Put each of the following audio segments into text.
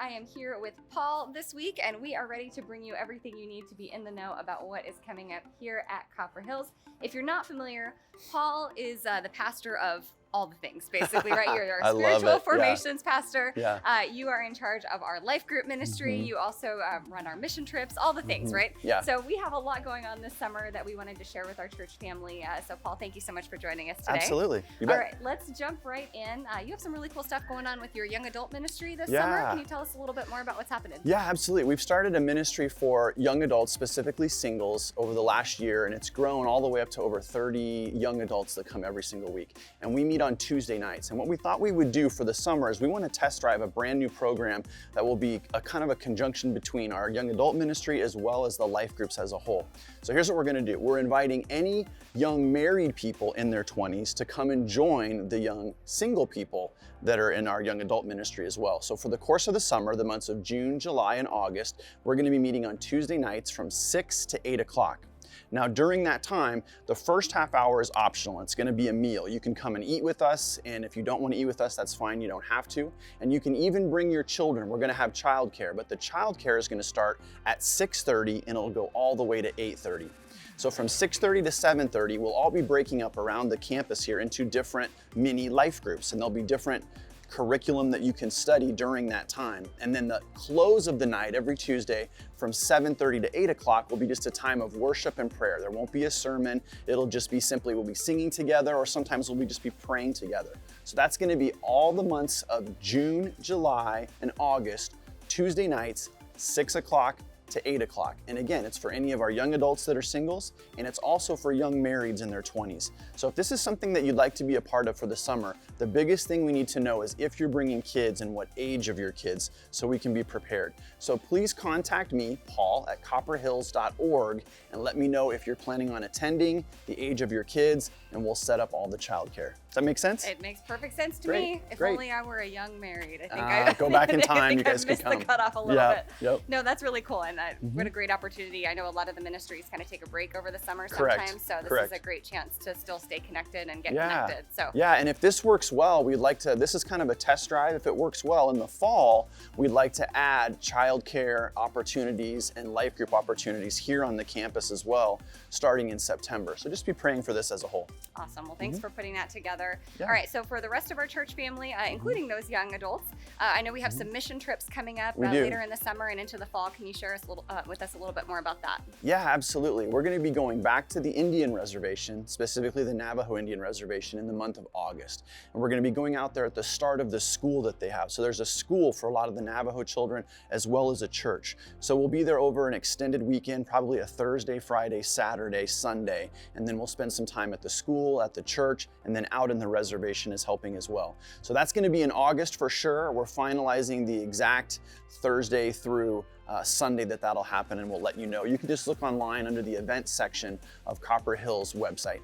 I am here with Paul this week, and we are ready to bring you everything you need to be in the know about what is coming up here at Copper Hills. If you're not familiar, Paul is the pastor of all the things, basically, right? You're our spiritual formations pastor. Yeah. You are in charge of our life group ministry. You also run our mission trips, all the things, right? Yeah. So we have a lot going on this summer that we wanted to share with our church family. So Paul, thank you so much for joining us today. Absolutely. You bet. All right, let's jump right in. You have some really cool stuff going on with your young adult ministry this summer. Can you tell us a little bit more about what's happening? Yeah, absolutely. We've started a ministry for young adults, specifically singles, over the last year, and it's grown all the way up to over 30 young adults that come every single week. And we meet on Tuesday nights. And what we thought we would do for the summer is we want to test drive a brand new program that will be a kind of a conjunction between our young adult ministry as well as the life groups as a whole. So here's what we're going to do. We're inviting any young married people in their 20s to come and join the young single people that are in our young adult ministry as well. So for the course of the summer, the months of June, July, and August, we're going to be meeting on Tuesday nights from 6 to 8 o'clock. Now, during that time, the first half hour is optional. It's going to be a meal. You can come and eat with us, and if you don't want to eat with us, that's fine. You don't have to. And you can even bring your children. We're going to have childcare, but the childcare is going to start at 6:30, and it'll go all the way to 8:30. So from 6:30 to 7:30, we'll all be breaking up around the campus here into different mini life groups, and there'll be different curriculum that you can study during that time. And then the close of the night every Tuesday from 7:30 to 8 o'clock will be just a time of worship and prayer. There won't be a sermon. It'll just be simply, we'll be singing together, or sometimes we'll just be praying together. So that's going to be all the months of June, July, and August, Tuesday nights, 6 o'clock to 8 o'clock. And again, it's for any of our young adults that are singles, and it's also for young marrieds in their 20s. So if this is something that you'd like to be a part of for the summer, the biggest thing we need to know is if you're bringing kids and what age of your kids, so we can be prepared. So please contact me, Paul, at copperhills.org, and let me know if you're planning on attending, the age of your kids, and we'll set up all the childcare. Does that make sense? It makes perfect sense to Great, me. If great. only I were a young married. I think go back in time. I think You guys I can missed come. the cutoff a little bit. Yep. No, that's really cool, and what a great opportunity. I know a lot of the ministries kind of take a break over the summer Correct. sometimes, so this Correct. is a great chance to still stay connected and get Yeah. connected. So Yeah, and if this works well, we'd like to, this is kind of a test drive. If it works well in the fall, we'd like to add childcare opportunities and life group opportunities here on the campus as well, starting in September. So just be praying for this as a whole. awesome. Well, thanks for putting that together. Yeah. All right, so for the rest of our church family, including those young adults, I know we have some mission trips coming up We do. later in the summer and into the fall. Can you share with us a little bit more about that? Yeah, absolutely. We're going to be going back to the Indian reservation, specifically the Navajo Indian reservation, in the month of August. And we're going to be going out there at the start of the school that they have. So there's a school for a lot of the Navajo children as well as a church. So we'll be there over an extended weekend, probably a Thursday, Friday, Saturday, Sunday. And then we'll spend some time at the school, at the church, and then out in the reservation as helping as well. So that's going to be in August for sure. We're finalizing the exact Thursday through Sunday that'll happen, and we'll let you know. You can just look online under the events section of Copper Hills website.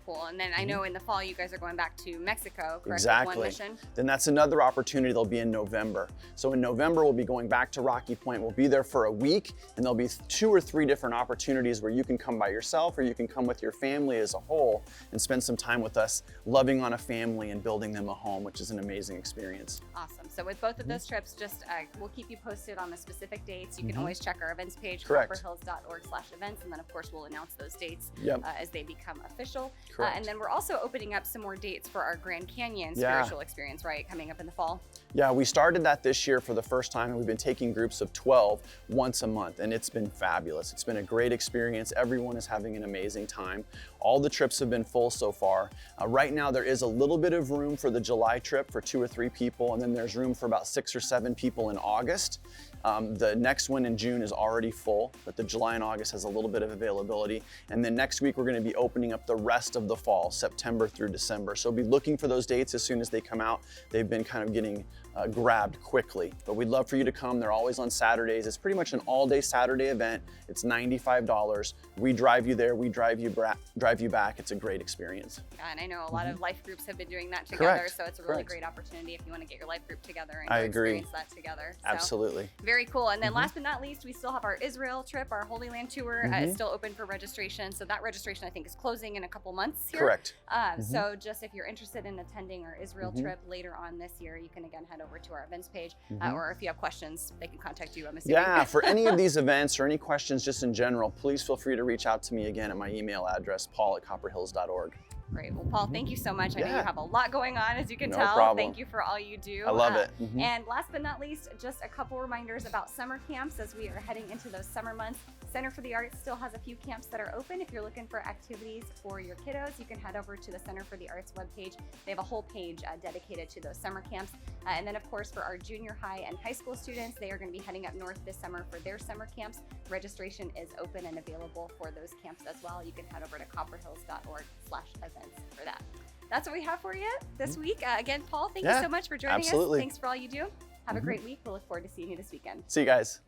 Cool. And then I know in the fall you guys are going back to Mexico, correct? With Exactly. one mission. Then that's another opportunity that'll be in November. So in November, we'll be going back to Rocky Point. We'll be there for a week, and there'll be 2 or 3 different opportunities where you can come by yourself or you can come with your family as a whole and spend some time with us, loving on a family and building them a home, which is an amazing experience. Awesome. So with both of those trips, just we'll keep you posted on the specific dates. You can always check our events page, Correct. copperhills.org/events, and then of course we'll announce those dates Yep. as they become official. Correct. And then we're also opening up some more dates for our Grand Canyon Yeah. spiritual experience, right? Coming up in the fall. Yeah, we started that this year for the first time, and we've been taking groups of 12 once a month, and it's been fabulous. It's been a great experience. Everyone is having an amazing time. All the trips have been full so far. Right now, there is a little bit of room for the July trip for 2 or 3 people, and then there's room for about 6 or 7 people in August. The next one in June is already full, but the July and August has a little bit of availability. And then next week, we're going to be opening up the rest of the fall, September through December. So be looking for those dates as soon as they come out. They've been kind of getting grabbed quickly, but we'd love for you to come. They're always on Saturdays. It's pretty much an all-day Saturday event. It's $95. We drive you there, we drive you back. It's a great experience. Yeah, and I know a lot of life groups have been doing that together, Correct. so it's a really Correct. great opportunity if you want to get your life group together and I agree. experience that together. So, Absolutely. Very cool. And then last but not least, we still have our Israel trip, our Holy Land tour. It's still open for registration. So that registration, I think, is closing in a couple months here. Correct. So just if you're interested in attending our Israel trip later on this year, you can again head over to our events page. Or if you have questions, they can contact you, I'm assuming. Yeah, for any of these events or any questions just in general, please feel free to reach out to me again at my email address, paul@copperhills.org. Great. Well, Paul, thank you so much. I know you have a lot going on, as you can No tell. problem. Thank you for all you do. I love it. And last but not least, just a couple reminders about summer camps as we are heading into those summer months. Center for the Arts still has a few camps that are open. If you're looking for activities for your kiddos, you can head over to the Center for the Arts webpage. They have a whole page dedicated to those summer camps. And then, of course, for our junior high and high school students, they are going to be heading up north this summer for their summer camps. Registration is open and available for those camps as well. You can head over to copperhills.org/events for that. That's what we have for you this week. Again, Paul, thank you so much for joining us. Thanks for all you do. Have a great week. We'll look forward to seeing you this weekend. See you guys.